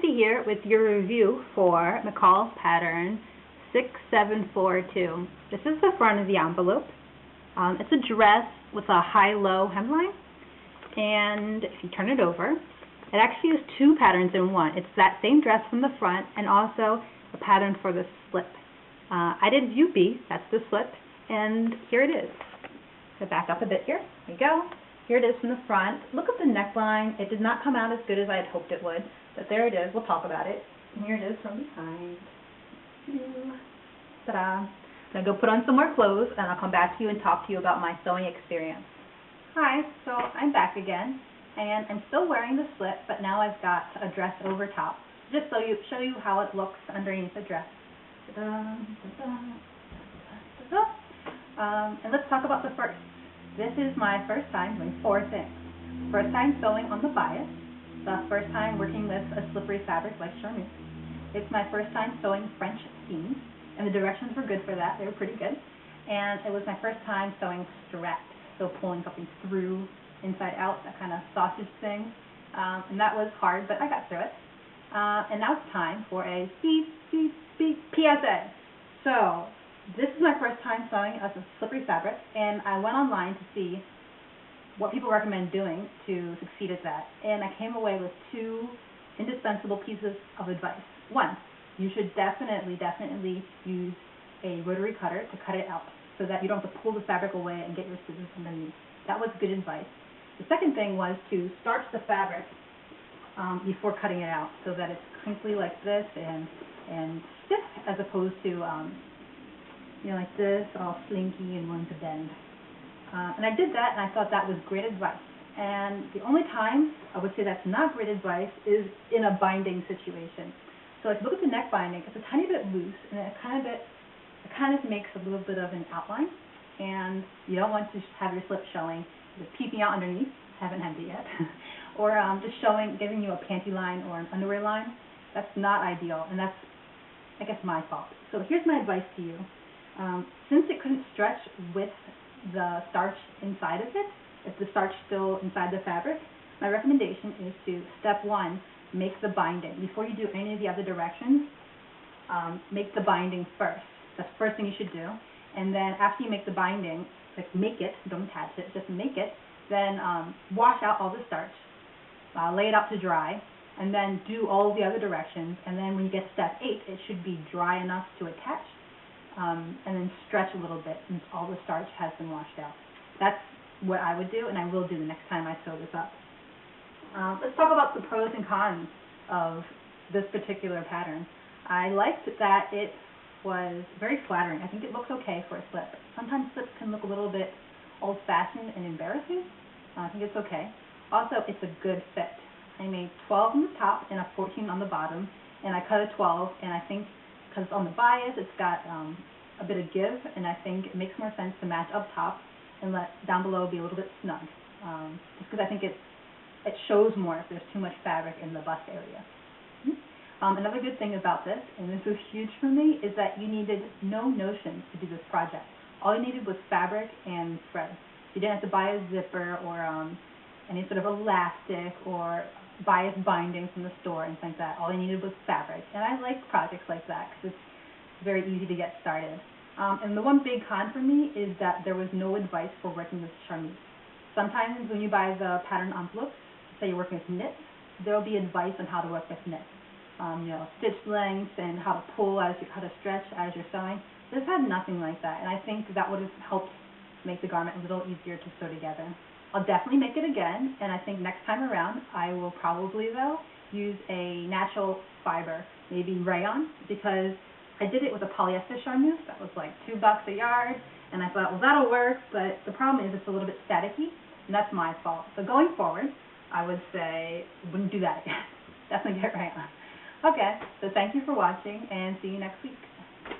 Ruthie here with your review for McCalls pattern 6742. This is the front of the envelope. It's a dress with a high-low hemline, and if you turn it over, it actually is two patterns in one. It's that same dress from the front and also a pattern for the slip. I did view B, that's the slip, and here it is. So back up a bit here. There you go. Here it is from the front. Look at the neckline. It did not come out as good as I had hoped it would, but there it is. We'll talk about it. And here it is from behind. Ta-da. I'm going to go put on some more clothes, and I'll come back to you and talk to you about my sewing experience. Hi, so I'm back again, and I'm still wearing the slip, but now I've got a dress over top, just so show you how it looks underneath the dress. And let's talk about the first. This is my first time doing four things. First time sewing on the bias. The first time working with a slippery fabric like charmeuse. It's my first time sewing French seams, and the directions were good for that. They were pretty good. And it was my first time sewing straps, so pulling something through, inside out, that kind of sausage thing. And that was hard, but I got through it. And now it's time for a beep, beep, beep PSA. So, this is my first time sewing as a slippery fabric, and I went online to see what people recommend doing to succeed at that. And I came away with two indispensable pieces of advice. One, you should definitely use a rotary cutter to cut it out so that you don't have to pull the fabric away and get your scissors underneath. That was good advice. The second thing was to starch the fabric before cutting it out so that it's crinkly like this and stiff, as opposed to like this, all slinky and willing to bend. And I did that, and I thought that was great advice. And the only time I would say that's not great advice is in a binding situation. So if you look at the neck binding, it's a tiny bit loose, and it kind of makes a little bit of an outline. And you don't want to have your slip showing, either peeping out underneath, haven't had it yet, or just giving you a panty line or an underwear line. That's not ideal, and that's, I guess, my fault. So here's my advice to you. Since it couldn't stretch with the starch inside of it, if the starch still inside the fabric, my recommendation is to, step one, make the binding. Before you do any of the other directions, make the binding first. That's the first thing you should do. And then after you make the binding, like make it, don't attach it, just make it, then wash out all the starch, lay it out to dry, and then do all the other directions. And then when you get to step 8, it should be dry enough to attach. And then stretch a little bit since all the starch has been washed out. That's what I would do, and I will do the next time I sew this up. Let's talk about the pros and cons of this particular pattern. I liked that it was very flattering. I think it looks okay for a slip. Sometimes slips can look a little bit old-fashioned and embarrassing. I think it's okay. Also, it's a good fit. I made 12 on the top and a 14 on the bottom, and I cut a 12, and I think because on the bias it's got a bit of give, and I think it makes more sense to match up top and let down below be a little bit snug. Just because I think it shows more if there's too much fabric in the bust area. Another good thing about this, and this was huge for me, is that you needed no notions to do this project. All you needed was fabric and thread. You didn't have to buy a zipper or any sort of elastic or bias binding from the store and things like that. All I needed was fabric, and I like projects like that because it's very easy to get started. And the one big con for me is that there was no advice for working with charmeuse. Sometimes when you buy the pattern envelopes, say you're working with knits, there will be advice on how to work with knits. Stitch length and how to pull how to stretch as you're sewing. This had nothing like that, and I think that would have helped make the garment a little easier to sew together. I'll definitely make it again, and I think next time around I will probably, though, use a natural fiber, maybe rayon, because I did it with a polyester charmeuse that was like $2 a yard, and I thought, well, that'll work, but the problem is it's a little bit staticky, and that's my fault. So going forward, I would say wouldn't do that again. Definitely get rayon. Okay, so thank you for watching, and see you next week.